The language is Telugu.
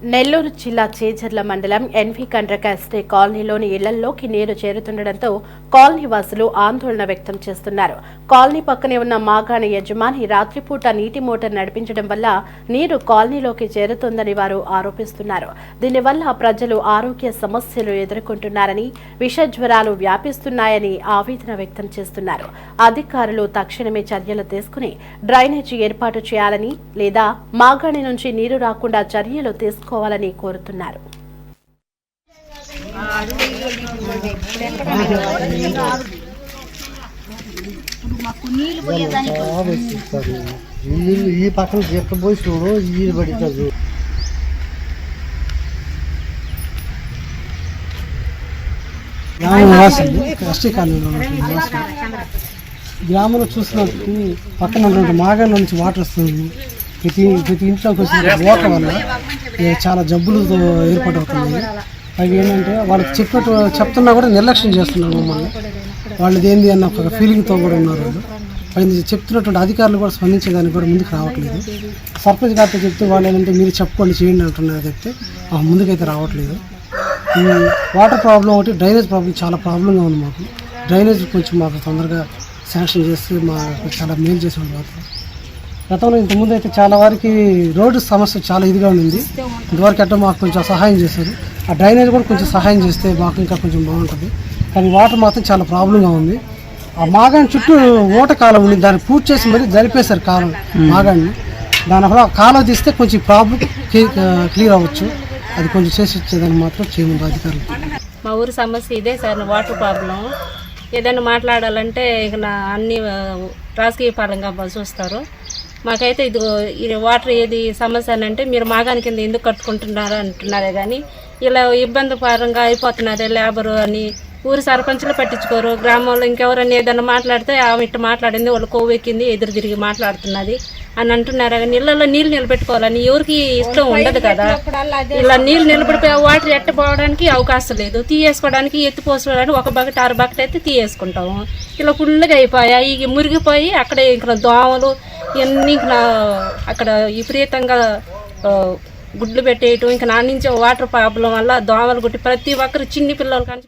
నెల్లూరు జిల్లా చేజర్ల మండలం ఎన్వి కండ్రక ఎస్టే కాలనీలోని ఇళ్లలోకి నీరు చేరుతుండటంతో కాలనీ వాసులు ఆందోళన వ్యక్తం చేస్తున్నారు. కాలనీ పక్కనే ఉన్న మాగాణి యజమాని రాత్రిపూట నీటి మోటార్ నడిపించడం వల్ల నీరు కాలనీలోకి చేరుతుందని వారు ఆరోపిస్తున్నారు. దీనివల్ల ప్రజలు ఆరోగ్య సమస్యలు ఎదుర్కొంటున్నారని, విష జ్వరాలు వ్యాపిస్తున్నాయని ఆవేదన వ్యక్తం చేస్తున్నారు. అధికారులు తక్షణమే చర్యలు తీసుకుని డ్రైనేజీ ఏర్పాటు చేయాలని లేదా మాగాణి నుంచి నీరు రాకుండా చర్యలు తీసుకోవాలని కోరుతున్నారు. ఈ పక్కన చెప్పబోయి చూడు ఈ పడుతుంది. గ్రామంలో చూసినట్టు పక్కన ఉన్నటువంటి మాగాణి నుంచి వాటర్ వస్తుంది. ప్రతి ఇంట్లోకి వచ్చిన ఓట వల్ల చాలా జబ్బులతో ఏర్పాటవుతుంది. అవి ఏంటంటే వాళ్ళకి చెప్తున్నా కూడా నిర్లక్ష్యం చేస్తున్నారు మమ్మల్ని. వాళ్ళది ఏంది అన్న ఒక ఫీలింగ్తో కూడా ఉన్నారు. వాళ్ళు చెప్తున్నటువంటి అధికారులు కూడా స్పందించేదానికి కూడా ముందుకు రావట్లేదు. సర్పంచ్ గారితో చెప్తే వాళ్ళు ఏంటంటే మీరు చెప్పుకోండి చేయండి అంటున్నారు చెప్తే ముందుకైతే రావట్లేదు. ఈ వాటర్ ప్రాబ్లం ఒకటి, డ్రైనేజ్ ప్రాబ్లం చాలా ప్రాబ్లంగా ఉంది మాకు. డ్రైనేజ్ కొంచెం మాకు తొందరగా శాంక్షన్ చేస్తే మాకు చాలా మేలు చేసేవాళ్ళు మాకు. గతంలో ఇంతకుముందు అయితే చాలా వారికి రోడ్డు సమస్య చాలా ఇదిగా ఉంది. ఇంతవరకు అట్లా మాకు కొంచెం సహాయం చేశారు. ఆ డ్రైనేజ్ కూడా కొంచెం సహాయం చేస్తే మాకు ఇంకా కొంచెం బాగుంటుంది. కానీ వాటర్ మాత్రం చాలా ప్రాబ్లంగా ఉంది. ఆ మాగాణి చుట్టూ ఓట కాలం ఉంది, దాన్ని పూర్తి చేసి మరీ జరిపేశారు కాలం మాగాణిని. దానివల్ల కాలం తీస్తే కొంచెం ప్రాబ్లం క్లియర్ అవ్వచ్చు. అది కొంచెం చేసి ఇచ్చేదాన్ని మాత్రం చేయమని అధికారులు. మా ఊరి సమస్య ఇదే సార్, వాటర్ ప్రాబ్లం. ఏదైనా మాట్లాడాలంటే ఇక అన్ని రాజకీయ పరంగా చూస్తారు. మాకైతే ఇది వాటర్ ఏది సమస్య అని అంటే మీరు మాగాణి కింద ఎందుకు కట్టుకుంటున్నారో అంటున్నారే కానీ ఇలా ఇబ్బంది పరంగా అయిపోతున్నారే లేబరు అని ఊరి సర్పంచులు పట్టించుకోరు. గ్రామంలో ఇంకెవరైనా ఏదైనా మాట్లాడితే ఆమె ఇట్లా మాట్లాడింది, వాళ్ళు కొవ్వెక్కింది, ఎదురు తిరిగి మాట్లాడుతున్నది అని అంటున్నారు. కానీ ఇళ్లలో నీళ్ళు నిలబెట్టుకోవాలని ఎవరికి ఇష్టం ఉండదు కదా. ఇలా నీళ్ళు నిలబడిపోయి వాటర్ ఎట్టపోవడానికి అవకాశం లేదు. తీయేసుకోవడానికి ఎత్తిపోసుకోవడానికి ఒక బకెట్ 6 బకెట్ అయితే తీయేసుకుంటాము. ఇలా ఫుల్గా అయిపోయాయి, ఇక మురిగిపోయి అక్కడే ఇంకా దోమలు ఇవన్నీ అక్కడ విపరీతంగా గుడ్లు పెట్టేయటం. ఇంకా నా నుంచి వాటర్ ప్రాబ్లం వల్ల దోమలు గుట్టి ప్రతి ఒక్కరు చిన్ని పిల్లలు కానీ